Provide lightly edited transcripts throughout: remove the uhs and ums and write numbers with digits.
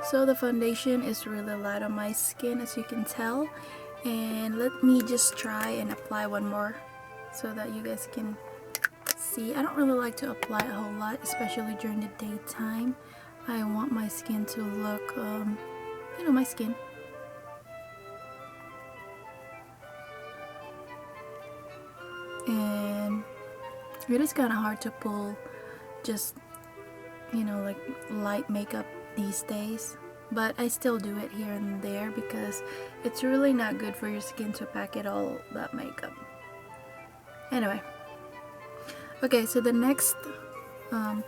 So the foundation is really light on my skin, as you can tell, and let me just try and apply one more so that you guys can see. I don't really like to apply a whole lot, especially during the daytime. I want my skin to look, you know, my skin. And it is kind of hard to pull just, you know, like light makeup these days, but I still do it here and there because it's really not good for your skin to pack it all that makeup. Anyway, okay, so the next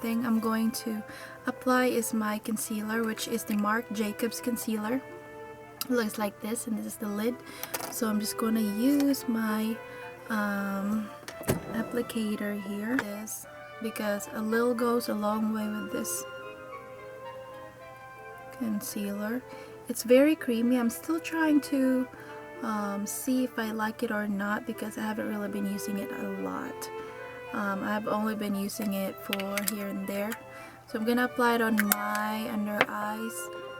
thing I'm going to apply is my concealer, which is the Marc Jacobs concealer. It looks like this, and this is the lid. So I'm just going to use my applicator here, this, because a little goes a long way with this concealer. It's very creamy. I'm still trying to see if I like it or not because I haven't really been using it a lot. I've only been using it for here and there. So I'm gonna apply it on my under eyes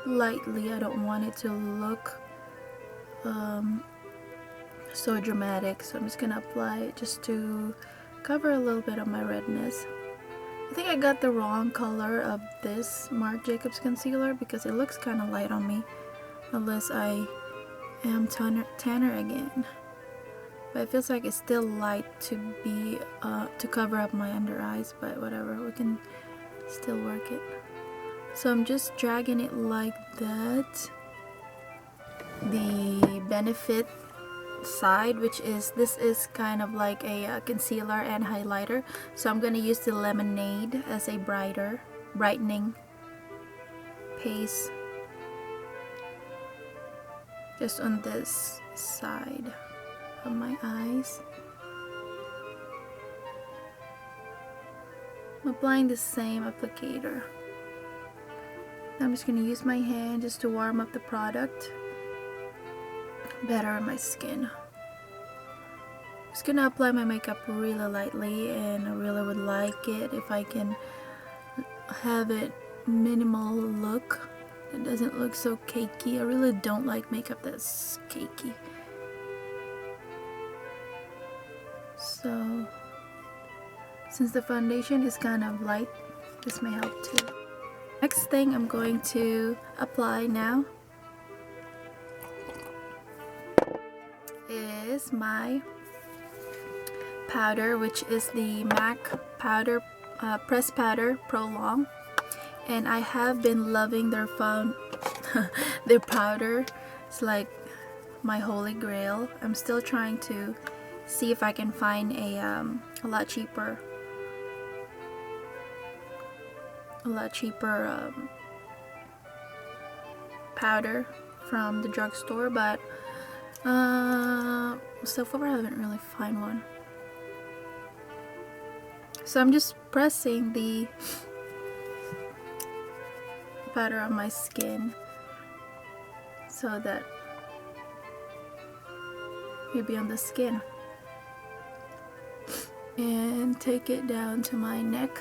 lightly. I don't want it to look so dramatic, so I'm just gonna apply it just to cover a little bit of my redness. I think I got the wrong color of this Marc Jacobs concealer because it looks kind of light on me, unless I am tanner again. But it feels like it's still light to be to cover up my under eyes, but whatever, we can still work it. So I'm just dragging it like that. The Benefit side, which is, this is kind of like a concealer and highlighter, so I'm going to use the Lemonade as a brightening paste just on this side of my eyes. I'm applying the same applicator. I'm just going to use my hand just to warm up the product better on my skin. I'm just gonna apply my makeup really lightly, and I really would like it if I can have it minimal look. It doesn't look so cakey. I really don't like makeup that's cakey. So since the foundation is kind of light, this may help too. Next thing I'm going to apply now is my powder, which is the MAC powder, press powder Pro Long, and I have been loving their their powder. It's like my holy grail. I'm still trying to see if I can find a lot cheaper powder from the drugstore, but so far I haven't really found one. So I'm just pressing the powder on my skin so that maybe on the skin, and take it down to my neck.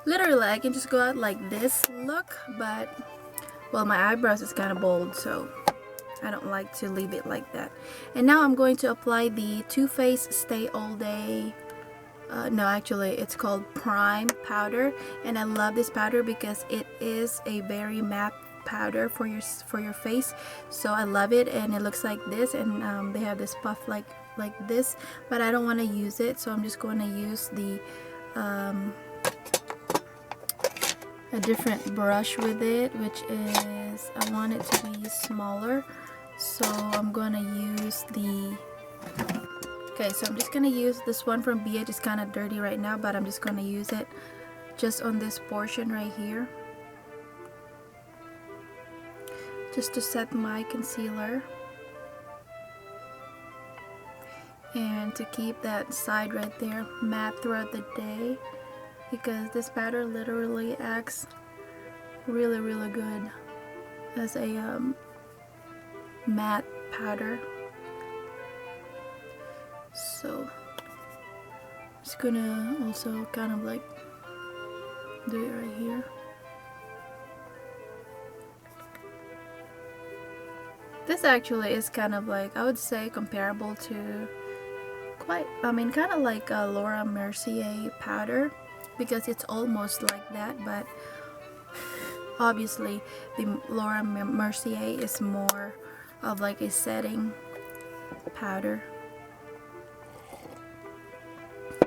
Literally, I can just go out like this look, but well, my eyebrows is kind of bold, so I don't like to leave it like that. And now I'm going to apply the Too Faced Stay All Day, no, actually it's called Prime powder, and I love this powder because it is a very matte powder for your face. So I love it, and it looks like this, and they have this puff like this, but I don't want to use it, so I'm just going to use the a different brush with it, which is, I want it to be smaller, so I'm gonna use the, okay, so I'm just gonna use this one from BH. It's kind of dirty right now, but I'm just gonna use it just on this portion right here, just to set my concealer and to keep that side right there matte throughout the day, because this powder literally acts really good as a matte powder. So just gonna also kind of like do it right here. This actually is kind of like, I would say, comparable to kind of like a Laura Mercier powder, because it's almost like that, but obviously the Laura Mercier is more of like a setting powder,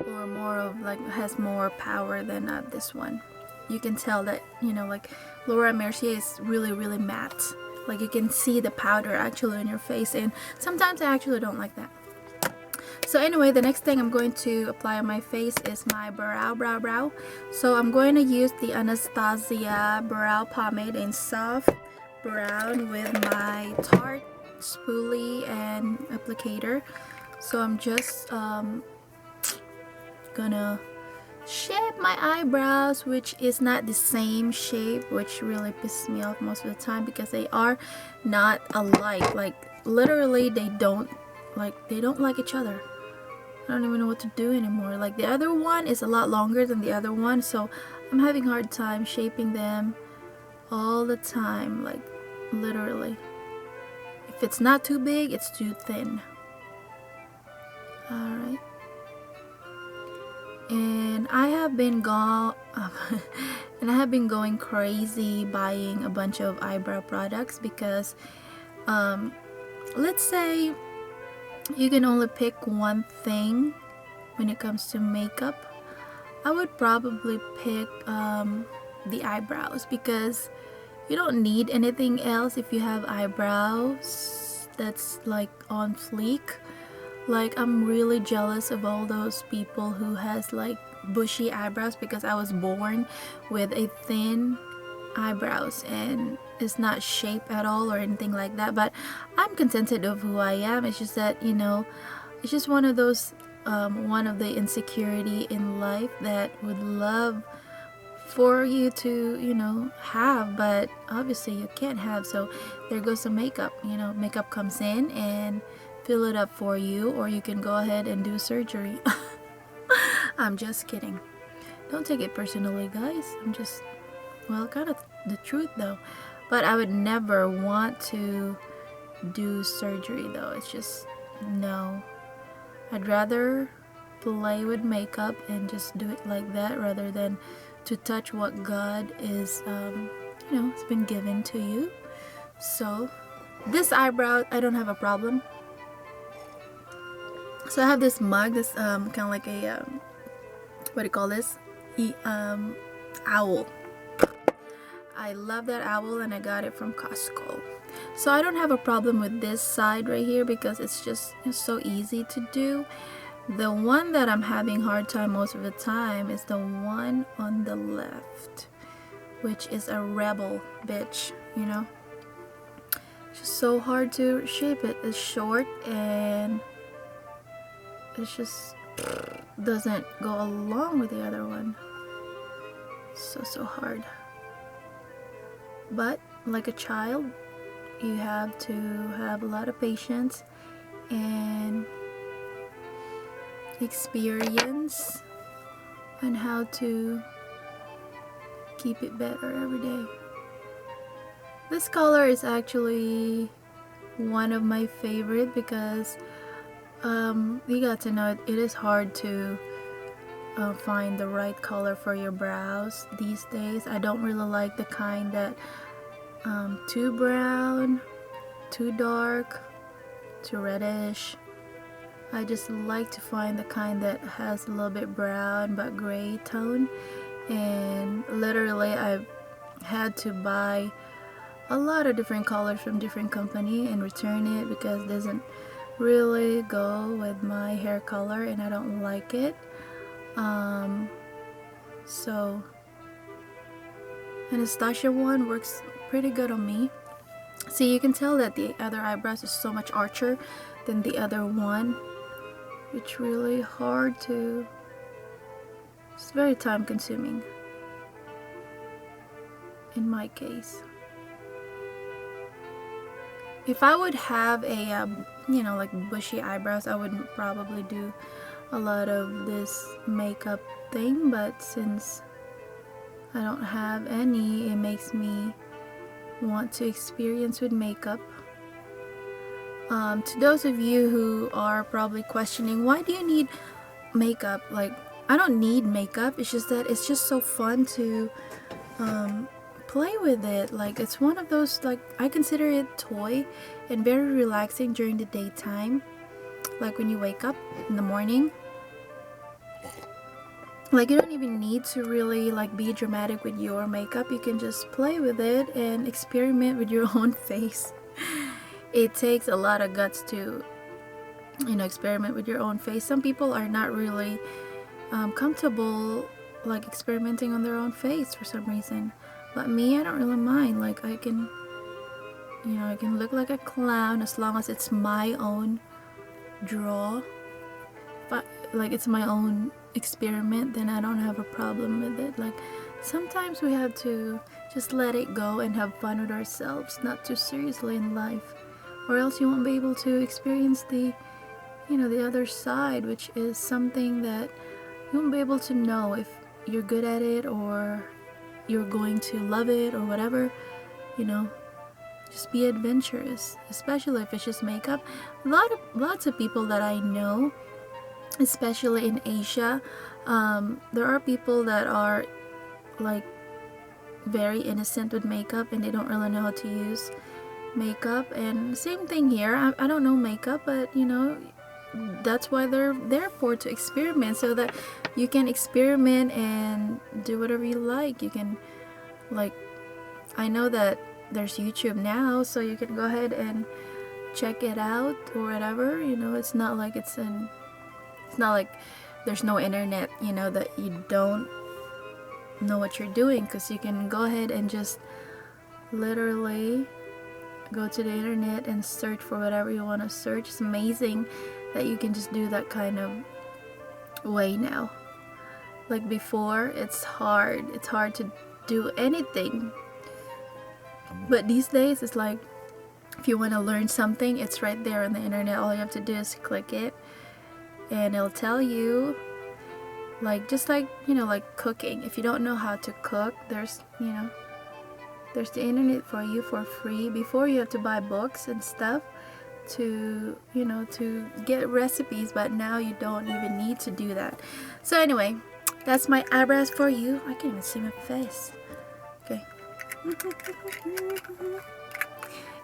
or more of like, has more power than this one. You can tell that, you know, like Laura Mercier is really, really matte. Like you can see the powder actually on your face, and sometimes I actually don't like that. So anyway, the next thing I'm going to apply on my face is my brow. So I'm going to use the Anastasia brow pomade in soft brown with my Tarte spoolie and applicator. So I'm just gonna shape my eyebrows, which is not the same shape, which really pisses me off most of the time, because they are not alike. Like literally they don't like each other. I don't even know what to do anymore. Like the other one is a lot longer than the other one, so I'm having a hard time shaping them all the time, like literally. If it's not too big, it's too thin. Alright. And I have been going crazy buying a bunch of eyebrow products, because let's say you can only pick one thing when it comes to makeup. I would probably pick the eyebrows, because you don't need anything else if you have eyebrows that's like on fleek. Like I'm really jealous of all those people who has like bushy eyebrows, because I was born with a thin eyebrows and it's not shaped at all or anything like that, but I'm contented of who I am. It's just that, you know, it's just one of those one of the insecurity in life that would love for you to, you know, have, but obviously you can't have. So there goes the makeup. You know, makeup comes in and fill it up for you, or you can go ahead and do surgery. I'm just kidding. Don't take it personally, guys. I'm just, well, kind of the truth though. But I would never want to do surgery though. It's just, no. I'd rather play with makeup and just do it like that, rather than to touch what God is, you know, it's been given to you. So this eyebrow, I don't have a problem. So I have this mug, this kind of like a what do you call this? Owl. I love that owl, and I got it from Costco. So I don't have a problem with this side right here, because it's so easy to do. The one that I'm having hard time most of the time is the one on the left, which is a rebel bitch, you know. It's just so hard to shape it. It's short and it just doesn't go along with the other one. So hard. But like a child, you have to have a lot of patience and experience on how to keep it better every day. This color is actually one of my favorite, because you got to know it is hard to find the right color for your brows these days. I don't really like the kind that too brown, too dark, too reddish. I just like to find the kind that has a little bit brown but gray tone. And literally I've had to buy a lot of different colors from different company and return it, because it doesn't really go with my hair color and I don't like it. So Anastasia one works pretty good on me. See, you can tell that the other eyebrows is so much archer than the other one. It's really hard to, it's very time consuming in my case. If I would have a you know, like bushy eyebrows, I would probably do a lot of this makeup thing, but since I don't have any, it makes me want to experience with makeup. To those of you who are probably questioning, why do you need makeup? Like, I don't need makeup, it's just that it's just so fun to play with it. Like, it's one of those, like, I consider it toy and very relaxing during the daytime, like when you wake up in the morning. Like, you don't even need to really like be dramatic with your makeup. You can just play with it and experiment with your own face. It takes a lot of guts to, you know, experiment with your own face. Some people are not really comfortable like experimenting on their own face for some reason, but me, I don't really mind. Like, I can, you know, I can look like a clown as long as it's my own draw, but like it's my own experiment, then I don't have a problem with it. Like, sometimes we have to just let it go and have fun with ourselves, not too seriously in life, or else you won't be able to experience the, you know, the other side, which is something that you won't be able to know if you're good at it or you're going to love it or whatever. You know, just be adventurous, especially if it's just makeup. Lots of people that I know, especially in Asia, there are people that are like very innocent with makeup and they don't really know how to use makeup. And same thing here. I don't know makeup, but you know, that's why they're there for, to experiment, so that you can experiment and do whatever you like. You can, like, I know that there's YouTube now, so you can go ahead and check it out or whatever. You know, it's not like it's not like there's no internet, you know, that you don't know what you're doing, because you can go ahead and just literally go to the internet and search for whatever you want to search. It's amazing that you can just do that kind of way now. Like before, it's hard to do anything, but these days it's like, if you want to learn something, it's right there on the internet. All you have to do is click it and it'll tell you. Like, just like, you know, like cooking, if you don't know how to cook, there's, you know, there's the internet for you for free. Before, you have to buy books and stuff to, you know, to get recipes, but now you don't even need to do that. So anyway, that's my eyebrows for you. I can't even see my face. Okay.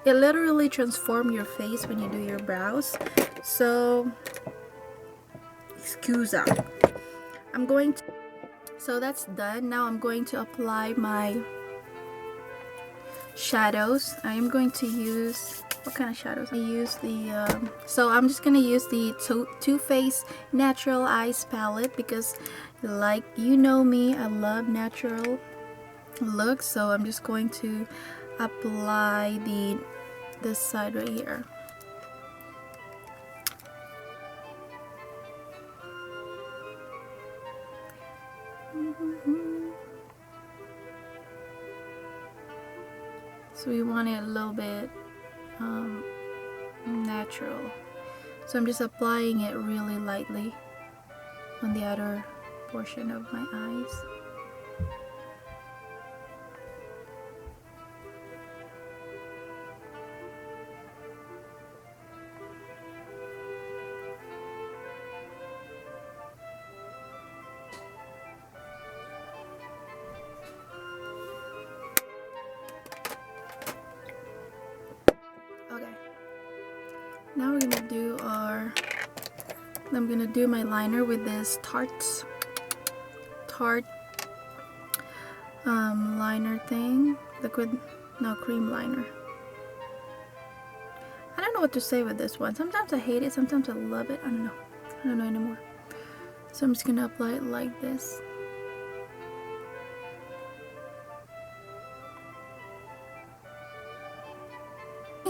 It literally transforms your face when you do your brows. So excusa. I'm going to, so that's done. Now I'm going to apply my shadows. I am going to use, what kind of shadows? I use the, so I'm just going to use the Too Faced Natural Eyes palette, because like, you know me, I love natural looks. So I'm just going to apply this side right here. So we want it a little bit natural. So I'm just applying it really lightly on the outer portion of my eyes. Now we're gonna do I'm gonna do my liner with this Tarte liner thing, cream liner. I don't know what to say with this one. Sometimes I hate it, sometimes I love it. I don't know anymore. So I'm just gonna apply it like this.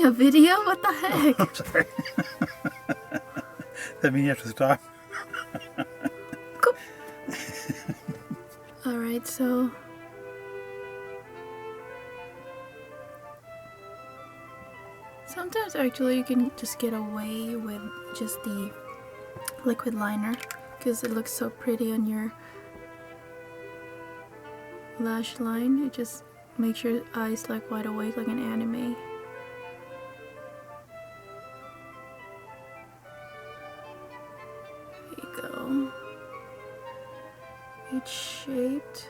A video? What the heck? I'm sorry. That means you have to stop. Alright, so sometimes actually you can just get away with just the liquid liner because it looks so pretty on your lash line. It just makes your eyes like wide awake like an anime. There you go. It's shaped.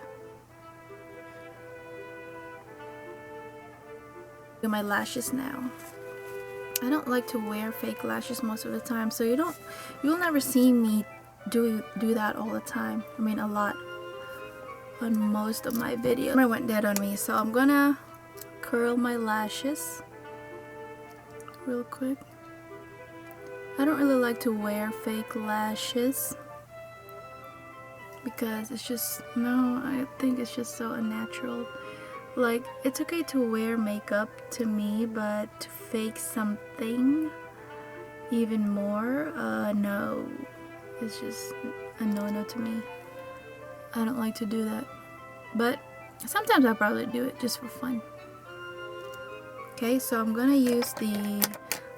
Do my lashes now. I don't like to wear fake lashes most of the time, so you'll never see me do that all the time. I mean, a lot on most of my videos. I went dead on me, so I'm gonna curl my lashes real quick. I don't really like to wear fake lashes because it's just, no, I think it's just so unnatural. Like, it's okay to wear makeup to me, but to fake something even more, no. It's just a no-no to me. I don't like to do that. But sometimes I'll probably do it just for fun. Okay, so I'm gonna use the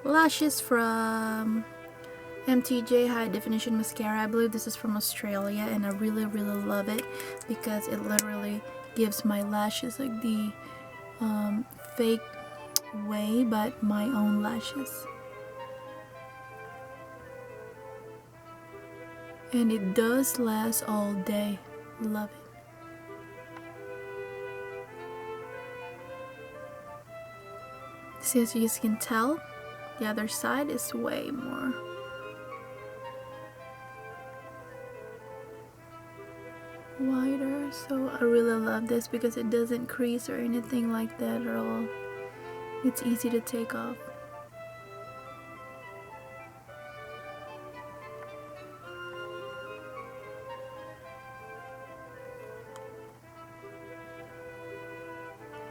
lashes from MTJ High Definition Mascara. I believe this is from Australia, and I really love it because it literally gives my lashes like the fake way, but my own lashes. And it does last all day. Love it. See, as you can tell, the other side is way more wider, so I really love this because it doesn't crease or anything like that at all. It's easy to take off.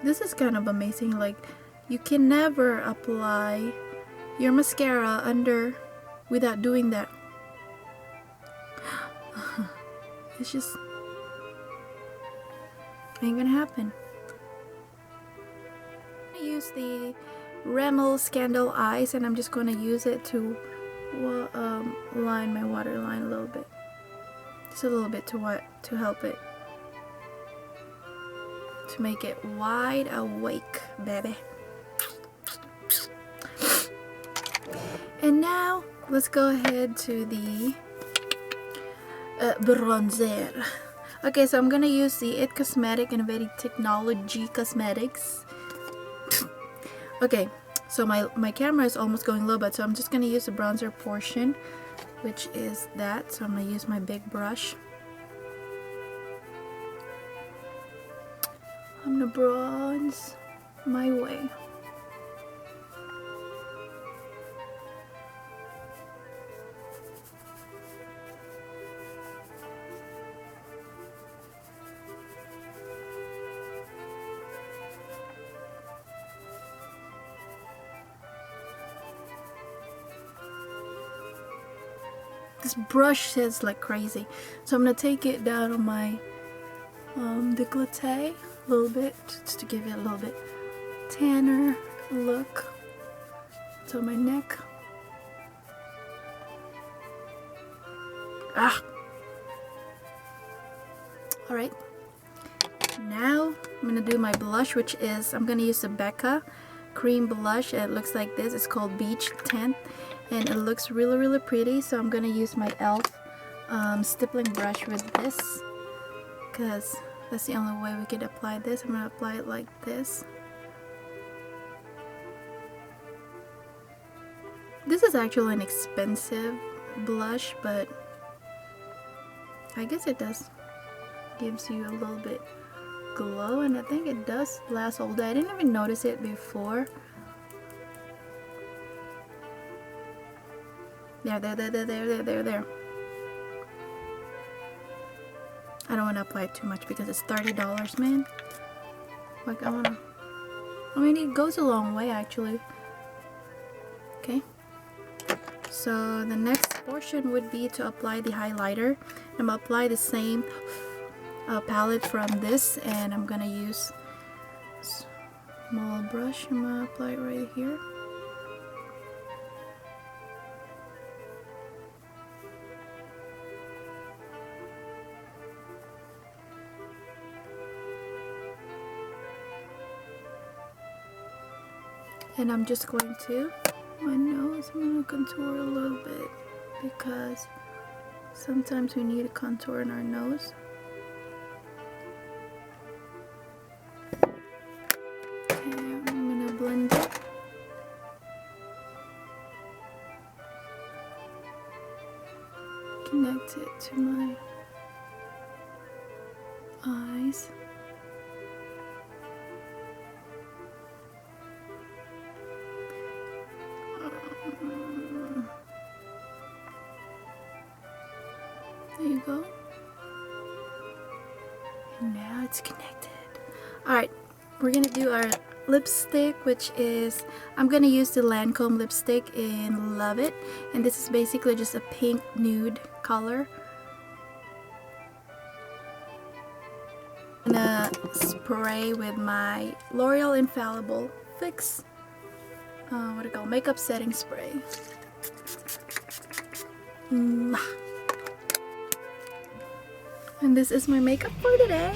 This is kind of amazing, like you can never apply your mascara under without doing that. It's just ain't gonna happen. I use the Rimmel Scandal Eyes, and I'm just gonna use it to line my waterline a little bit. Just a little bit to help it, to make it wide awake, baby. And now let's go ahead to the bronzer. Okay, so I'm gonna use the IT Cosmetic Innovative Technology Cosmetics. Okay, so my camera is almost going low, but so I'm just gonna use the bronzer portion, which is that. So I'm gonna use my big brush. I'm gonna bronze my way. This brush says like crazy, so I'm gonna take it down on my décolleté a little bit, just to give it a little bit tanner look to my neck. Alright, now I'm gonna do my blush, which is, I'm gonna use the Becca cream blush. It looks like this. It's called Beach Tint, and it looks really pretty. So I'm gonna use my e.l.f. stippling brush with this, because that's the only way we could apply this. I'm gonna apply it like this. This is actually an expensive blush, but I guess it does gives you a little bit glow, and I think it does last all day. I didn't even notice it before. There. I don't want to apply it too much because it's $30, man. Like, I mean, it goes a long way actually. Okay, so the next portion would be to apply the highlighter. I'm gonna apply the same palette from this, and I'm gonna use small brush. I'm gonna apply it right here. And I'm just going to my nose, I'm going to contour a little bit because sometimes we need a contour in our nose. Okay, I'm going to blend it. Connect it to my eyes. There you go. And now it's connected. Alright, we're gonna do our lipstick, which is, I'm gonna use the Lancome lipstick in Love It, and this is basically just a pink nude color. I'm gonna spray with my L'Oreal Infallible Fix what do you call, makeup setting spray. And this is my makeup for today.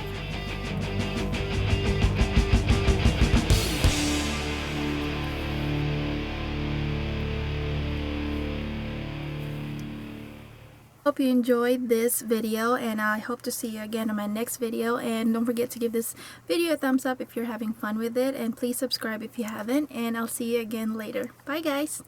Hope you enjoyed this video, and I hope to see you again in my next video. And don't forget to give this video a thumbs up if you're having fun with it, and please subscribe if you haven't, and I'll see you again later. Bye guys.